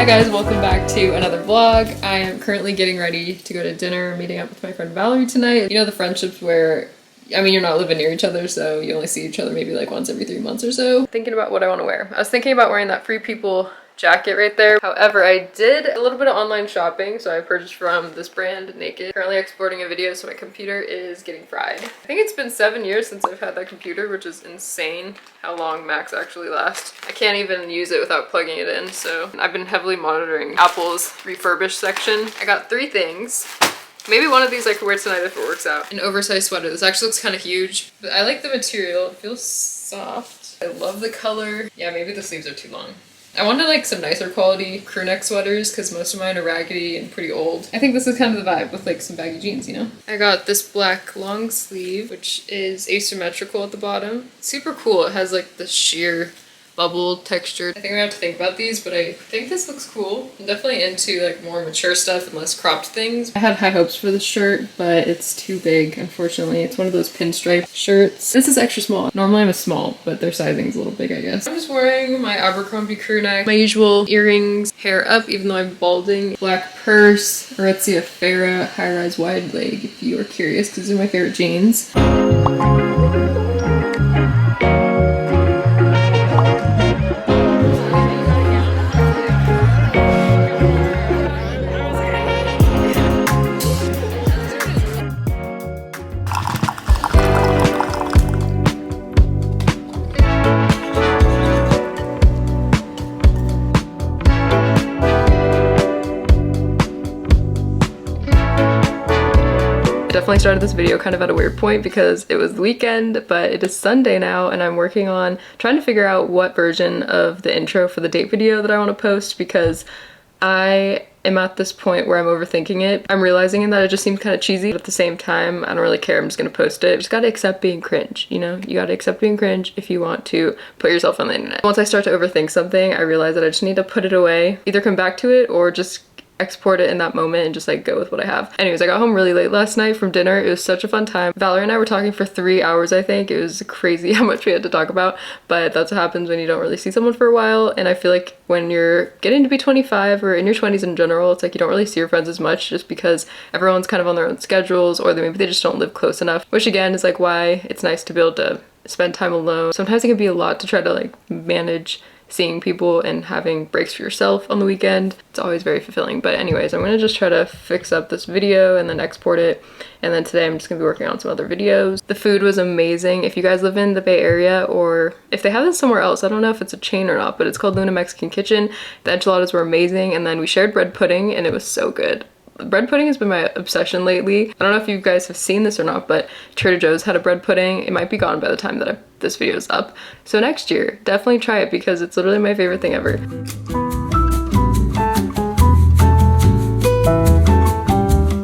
Hi guys, welcome back to another vlog. I am currently getting ready to go to dinner, meeting up with my friend Valerie tonight. You know the friendships where, I mean, you're not living near each other, so you only see each other maybe like once every 3 months or so. Thinking about what I want to wear. I was thinking about wearing that Free People jacket right there. However, I did a little bit of online shopping, so I purchased from this brand, Naked. Currently exporting a video, so my computer is getting fried. I think it's been 7 years since I've had that computer, which is insane how long Macs actually last. I can't even use it without plugging it in, so I've been heavily monitoring Apple's refurbished section. I got 3 things. Maybe one of these I could wear tonight if it works out. An oversized sweater. This actually looks kind of huge, but I like the material. It feels soft. I love the color. Yeah, maybe the sleeves are too long. I wanted like some nicer quality crew neck sweaters because most of mine are raggedy and pretty old. I think this is kind of the vibe with like some baggy jeans, you know? I got this black long sleeve, which is asymmetrical at the bottom. Super cool. It has like the sheer bubble texture. I think we have to think about these, but I think this looks cool. I'm definitely into like more mature stuff and less cropped things. I had high hopes for this shirt, but it's too big, unfortunately. It's one of those pinstripe shirts. This is extra small. Normally I'm a small, but their sizing's a little big, I guess. I'm just wearing my Abercrombie crew neck, my usual earrings, hair up, even though I'm balding, black purse, Aritzia Farah high-rise wide leg, if you are curious, because these are my favorite jeans. Definitely started this video kind of at a weird point because it was the weekend, but it is Sunday now and I'm working on trying to figure out what version of the intro for the date video that I want to post because I am at this point where I'm overthinking it. I'm realizing that it just seems kind of cheesy, but at the same time, I don't really care. I'm just gonna post it. You just gotta accept being cringe, you know? You gotta accept being cringe if you want to put yourself on the internet. Once I start to overthink something, I realize that I just need to put it away, either come back to it or just export it in that moment and just like go with what I have. Anyways, I got home really late last night from dinner. It was such a fun time. Valerie and I were talking for 3 hours, I think. It was crazy how much we had to talk about, but that's what happens when you don't really see someone for a while. And I feel like when you're getting to be 25 or in your 20s in general, it's like you don't really see your friends as much just because everyone's kind of on their own schedules or maybe they just don't live close enough, which again is like why it's nice to be able to spend time alone. Sometimes it can be a lot to try to like manage seeing people and having breaks for yourself on the weekend. It's always very fulfilling. But anyways, I'm gonna just try to fix up this video and then export it. And then today I'm just gonna be working on some other videos. The food was amazing. If you guys live in the Bay Area or if they have this somewhere else, I don't know if it's a chain or not, but it's called Luna Mexican Kitchen. The enchiladas were amazing. And then we shared bread pudding and it was so good. Bread pudding has been my obsession lately. I don't know if you guys have seen this or not, but Trader Joe's had a bread pudding. It might be gone by the time that this video is up. So next year, definitely try it because it's literally my favorite thing ever.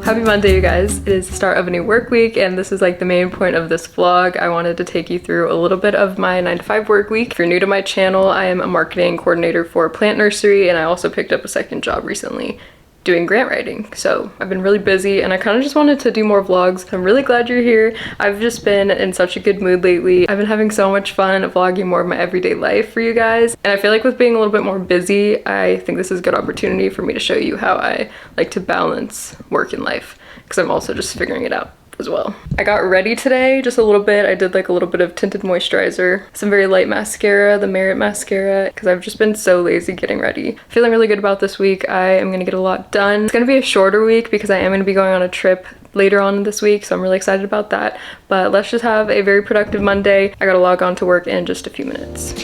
Happy Monday, you guys. It is the start of a new work week and this is like the main point of this vlog. I wanted to take you through a little bit of my 9-to-5 work week. If you're new to my channel, I am a marketing coordinator for a plant nursery and I also picked up a second job recently doing grant writing. So I've been really busy and I kind of just wanted to do more vlogs. I'm really glad you're here. I've just been in such a good mood lately. I've been having so much fun vlogging more of my everyday life for you guys. And I feel like with being a little bit more busy, I think this is a good opportunity for me to show you how I like to balance work and life because I'm also just figuring it out as well. I got ready today just a little bit. I did like a little bit of tinted moisturizer, some very light mascara, the Merit mascara, because I've just been so lazy getting ready. Feeling really good about this week. I am gonna get a lot done. It's gonna be a shorter week because I am gonna be going on a trip later on this week, so I'm really excited about that. But let's just have a very productive Monday. I gotta log on to work in just a few minutes.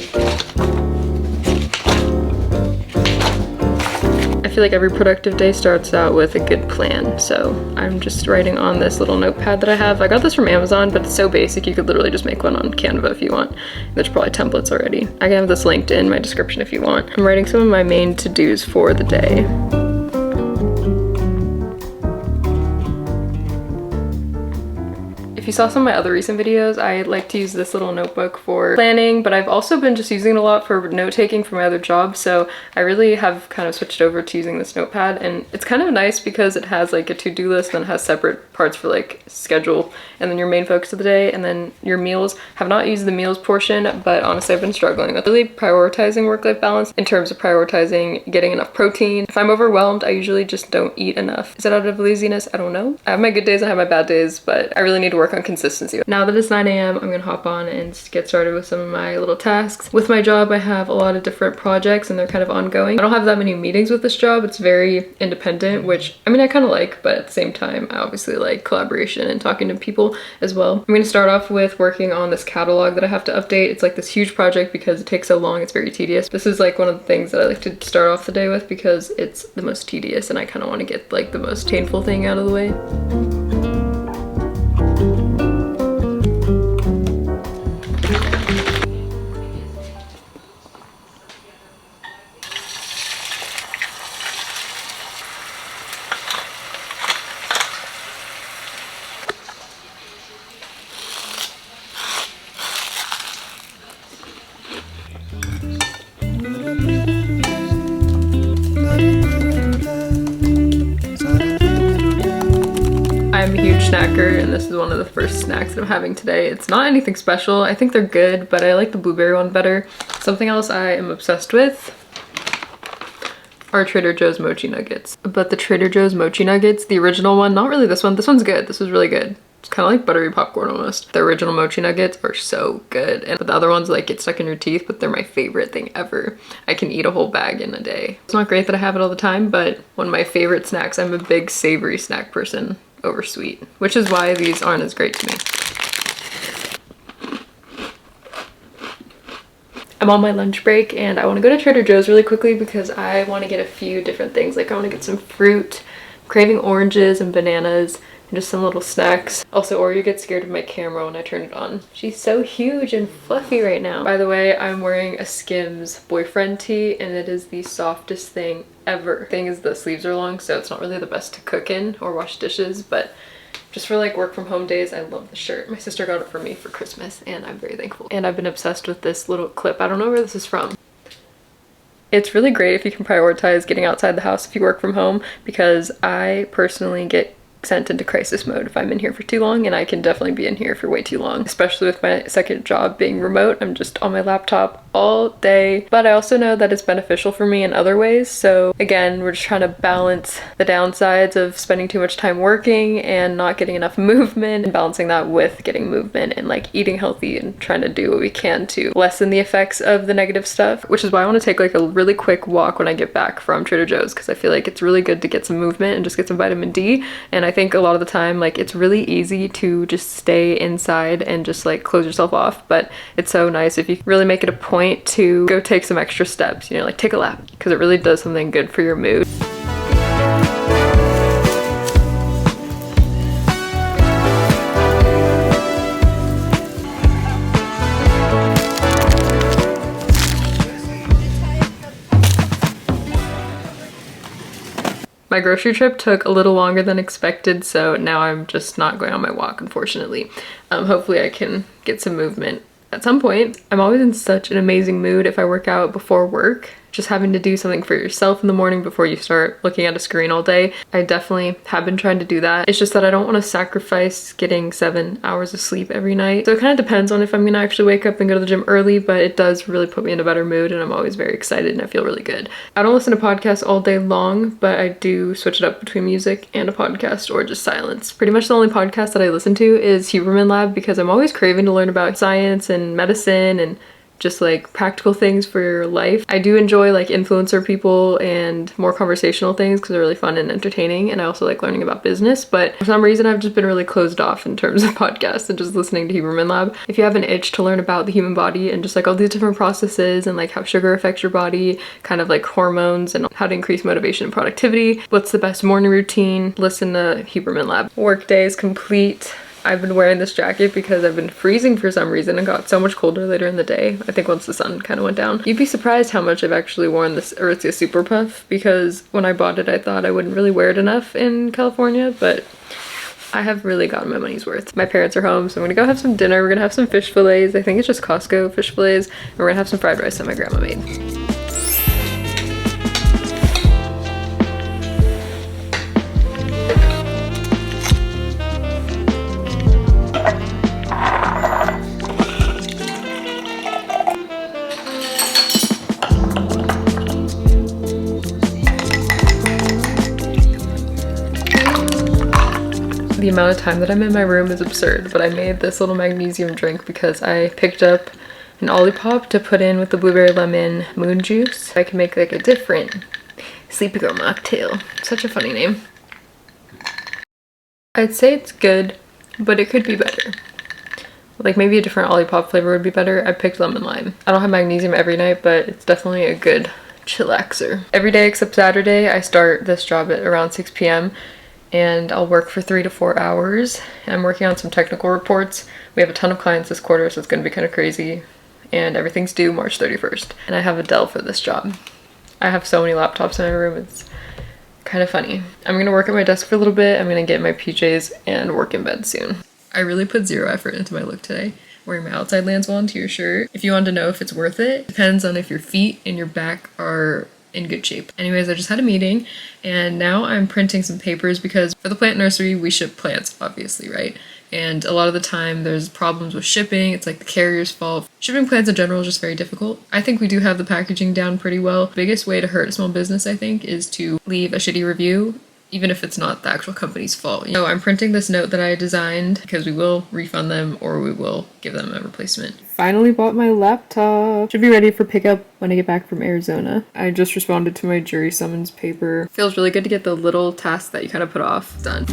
I feel like every productive day starts out with a good plan, so I'm just writing on this little notepad that I have. I got this from Amazon, but it's so basic you could literally just make one on Canva if you want. There's probably templates already. I can have this linked in my description if you want. I'm writing some of my main to-dos for the day. If you saw some of my other recent videos, I like to use this little notebook for planning, but I've also been just using it a lot for note-taking for my other job, so I really have kind of switched over to using this notepad, and it's kind of nice because it has like a to-do list and it has separate parts parts for like schedule and then your main focus of the day, and then your meals. Have not used the meals portion, but honestly I've been struggling with really prioritizing work-life balance in terms of prioritizing getting enough protein. If I'm overwhelmed, I usually just don't eat enough. Is it out of laziness? I don't know. I have my good days, I have my bad days, but I really need to work on consistency. Now that it's 9 a.m, I'm gonna hop on and get started with some of my little tasks. With my job, I have a lot of different projects and they're kind of ongoing. I don't have that many meetings with this job. It's very independent, which I mean, I kind of like, but at the same time, I obviously like collaboration and talking to people as well. I'm gonna start off with working on this catalog that I have to update. It's like this huge project because it takes so long, it's very tedious. This is like one of the things that I like to start off the day with because it's the most tedious and I kind of want to get like the most painful thing out of the way. I'm a huge snacker and this is one of the first snacks that I'm having today. It's not anything special. I think they're good, but I like the blueberry one better. Something else I am obsessed with are Trader Joe's mochi nuggets. But the Trader Joe's mochi nuggets, the original one, not really this one. This one's good. This was really good. It's kind of like buttery popcorn almost. The original mochi nuggets are so good. And the other ones like get stuck in your teeth, but they're my favorite thing ever. I can eat a whole bag in a day. It's not great that I have it all the time, but one of my favorite snacks. I'm a big savory snack person over sweet, which is why these aren't as great to me. I'm on my lunch break and I want to go to Trader Joe's really quickly because I want to get a few different things. Like I want to get some fruit, I'm craving oranges and bananas, and just some little snacks. Also, Oreo gets scared of my camera when I turn it on. She's so huge and fluffy right now. By the way, I'm wearing a Skims boyfriend tee and it is the softest thing ever. Thing is the sleeves are long, so it's not really the best to cook in or wash dishes, but just for like work from home days, I love the shirt. My sister got it for me for Christmas and I'm very thankful. And I've been obsessed with this little clip. I don't know where this is from. It's really great if you can prioritize getting outside the house if you work from home, because I personally get sent into crisis mode if I'm in here for too long, and I can definitely be in here for way too long, especially with my second job being remote. I'm just on my laptop all day, but I also know that it's beneficial for me in other ways. So again, we're just trying to balance the downsides of spending too much time working and not getting enough movement, and balancing that with getting movement and like eating healthy and trying to do what we can to lessen the effects of the negative stuff, which is why I want to take like a really quick walk when I get back from Trader Joe's, because I feel like it's really good to get some movement and just get some vitamin D. And I think a lot of the time, like, it's really easy to just stay inside and just like close yourself off, but it's so nice if you really make it a point to go take some extra steps, you know, like take a lap, because it really does something good for your mood. My grocery trip took a little longer than expected, so now I'm just not going on my walk, unfortunately. Hopefully I can get some movement at some point. I'm always in such an amazing mood if I work out before work. Just having to do something for yourself in the morning before you start looking at a screen all day. I definitely have been trying to do that. It's just that I don't want to sacrifice getting 7 hours of sleep every night. So it kind of depends on if I'm gonna actually wake up and go to the gym early, but it does really put me in a better mood and I'm always very excited and I feel really good. I don't listen to podcasts all day long, but I do switch it up between music and a podcast or just silence. Pretty much the only podcast that I listen to is Huberman Lab, because I'm always craving to learn about science and medicine and just like practical things for your life. I do enjoy like influencer people and more conversational things because they're really fun and entertaining, and I also like learning about business, but for some reason I've just been really closed off in terms of podcasts and just listening to Huberman Lab. If you have an itch to learn about the human body and just like all these different processes and like how sugar affects your body, kind of like hormones and how to increase motivation and productivity, what's the best morning routine, listen to Huberman Lab. Work day is complete. I've been wearing this jacket because I've been freezing for some reason and got so much colder later in the day. I think once the sun kind of went down. You'd be surprised how much I've actually worn this Aritzia Super Puff, because when I bought it I thought I wouldn't really wear it enough in California, but I have really gotten my money's worth. My parents are home, so I'm gonna go have some dinner. We're gonna have some fish fillets. I think it's just Costco fish fillets, and we're gonna have some fried rice that my grandma made. The amount of time that I'm in my room is absurd, but I made this little magnesium drink because I picked up an Olipop to put in with the blueberry lemon moon juice. I can make like a different sleepy girl mocktail. Such a funny name. I'd say it's good, but it could be better. Like maybe a different Olipop flavor would be better. I picked lemon lime. I don't have magnesium every night, but it's definitely a good chillaxer. Every day except Saturday, I start this job at around 6 p.m. and I'll work for 3 to 4 hours. I'm working on some technical reports. We have a ton of clients this quarter, so it's gonna be kind of crazy. And everything's due March 31st. And I have a Dell for this job. I have so many laptops in my room, it's kind of funny. I'm gonna work at my desk for a little bit. I'm gonna get my PJs and work in bed soon. I really put zero effort into my look today. Wearing my outside lands volunteer shirt. If you want to know if it's worth it, depends on if your feet and your back are in good shape. Anyways, I just had a meeting and now I'm printing some papers because for the plant nursery, we ship plants, obviously, right? And a lot of the time there's problems with shipping. It's like the carrier's fault. Shipping plants in general is just very difficult. I think we do have the packaging down pretty well. The biggest way to hurt a small business, I think, is to leave a shitty review, even if it's not the actual company's fault. So I'm printing this note that I designed because we will refund them or we will give them a replacement. Finally bought my laptop. Should be ready for pickup when I get back from Arizona. I just responded to my jury summons paper. Feels really good to get the little tasks that you kind of put off done.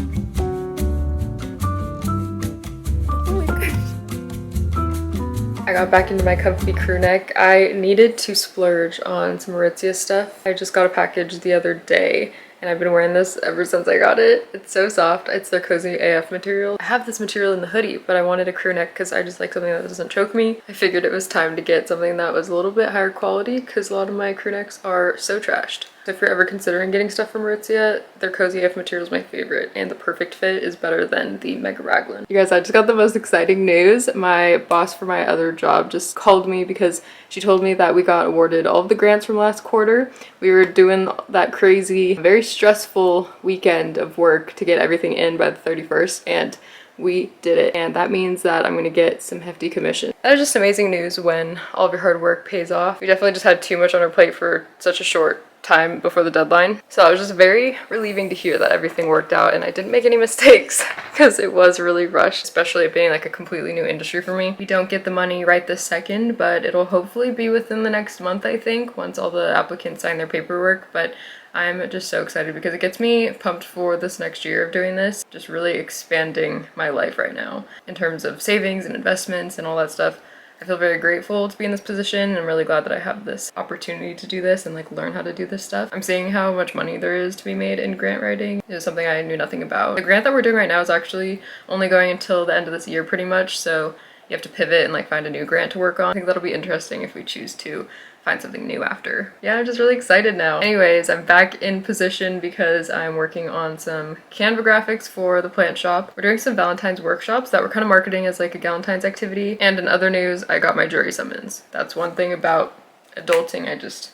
I got back into my comfy crew neck. I needed to splurge on some Aritzia stuff. I just got a package the other day and I've been wearing this ever since I got it. It's so soft. It's their cozy AF material. I have this material in the hoodie, but I wanted a crew neck because I just like something that doesn't choke me. I figured it was time to get something that was a little bit higher quality because a lot of my crew necks are so trashed. If you're ever considering getting stuff from Aritzia, their cozy AF material is my favorite, and the perfect fit is better than the Mega Raglan. You guys, I just got the most exciting news. My boss for my other job just called me because she told me that we got awarded all of the grants from last quarter. We were doing that crazy, very stressful weekend of work to get everything in by the 31st, and we did it. And that means that I'm gonna get some hefty commission. That is just amazing news when all of your hard work pays off. We definitely just had too much on our plate for such a short time before the deadline. So it was just very relieving to hear that everything worked out and I didn't make any mistakes because it was really rushed, especially it being like a completely new industry for me. We don't get the money right this second, but it'll hopefully be within the next month, I think, once all the applicants sign their paperwork. But I'm just so excited because it gets me pumped for this next year of doing this, just really expanding my life right now in terms of savings and investments and all that stuff. I feel very grateful to be in this position and I'm really glad that I have this opportunity to do this and like learn how to do this stuff. I'm seeing how much money there is to be made in grant writing. It is something I knew nothing about. The grant that we're doing right now is actually only going until the end of this year pretty much, so you have to pivot and like find a new grant to work on. I think that'll be interesting if we choose to find something new after. Yeah, I'm just really excited now. Anyways, I'm back in position because I'm working on some Canva graphics for the plant shop. We're doing some Valentine's workshops that we're kind of marketing as like a Galentine's activity. And in other news, I got my jury summons. That's one thing about adulting I just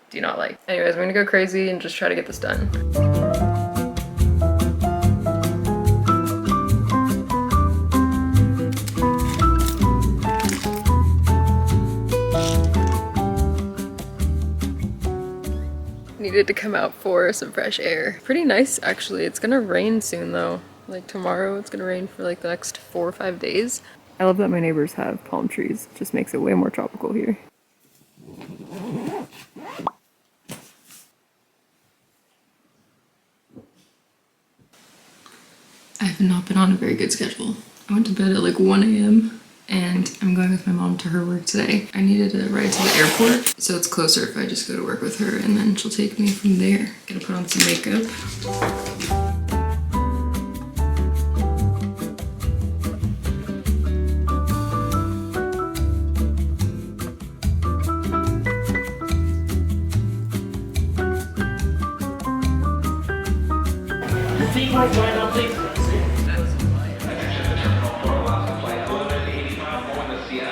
do not like. Anyways, I'm gonna go crazy and just try to get this done. Needed to come out for some fresh air. Pretty nice actually. It's gonna rain soon though. Like tomorrow it's gonna rain for like the next 4 or 5 days. I love that my neighbors have palm trees. It just makes it way more tropical here. I have not been on a very good schedule. I went to bed at like 1 a.m. and I'm going with my mom to her work today. I needed a ride to the airport, so it's closer if I just go to work with her and then she'll take me from there. Gonna put on some makeup. Like, why not take